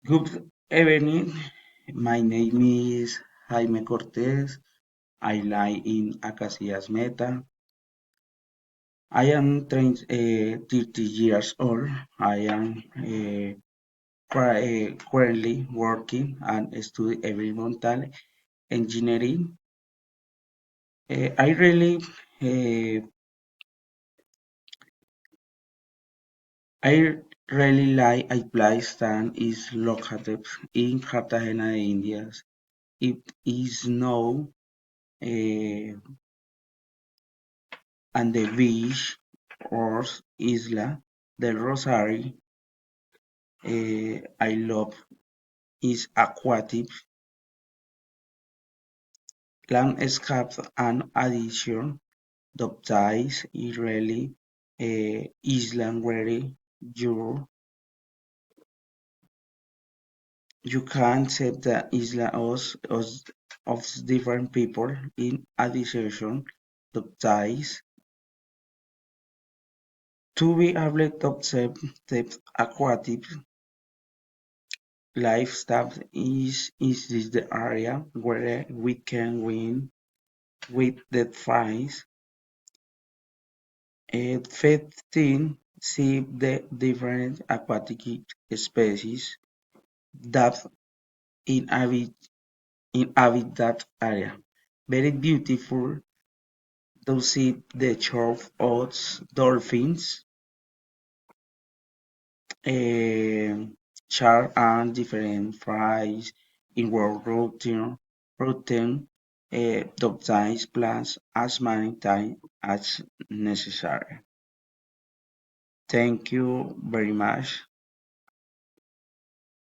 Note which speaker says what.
Speaker 1: Good evening. My name is Jaime Cortez. I live in Acacias Meta. I am 30 years old. I am currently working and study environmental engineering. I really, uh, I really like a place that is located in Cartagena de Indias. It is now uh, and the beach or Isla del Rosario. I love its aquatic landscape and addition baptized Israeli island where you can set the island of different people in addition baptized to be able to observe the aquatic lifestyle is this the area where we can win with the prize. 15. See the different aquatic species that inhabit that area. Very beautiful to see the shark oats, dolphins, shark and different fries in world routine baptize plants as many times as necessary. Thank you very much.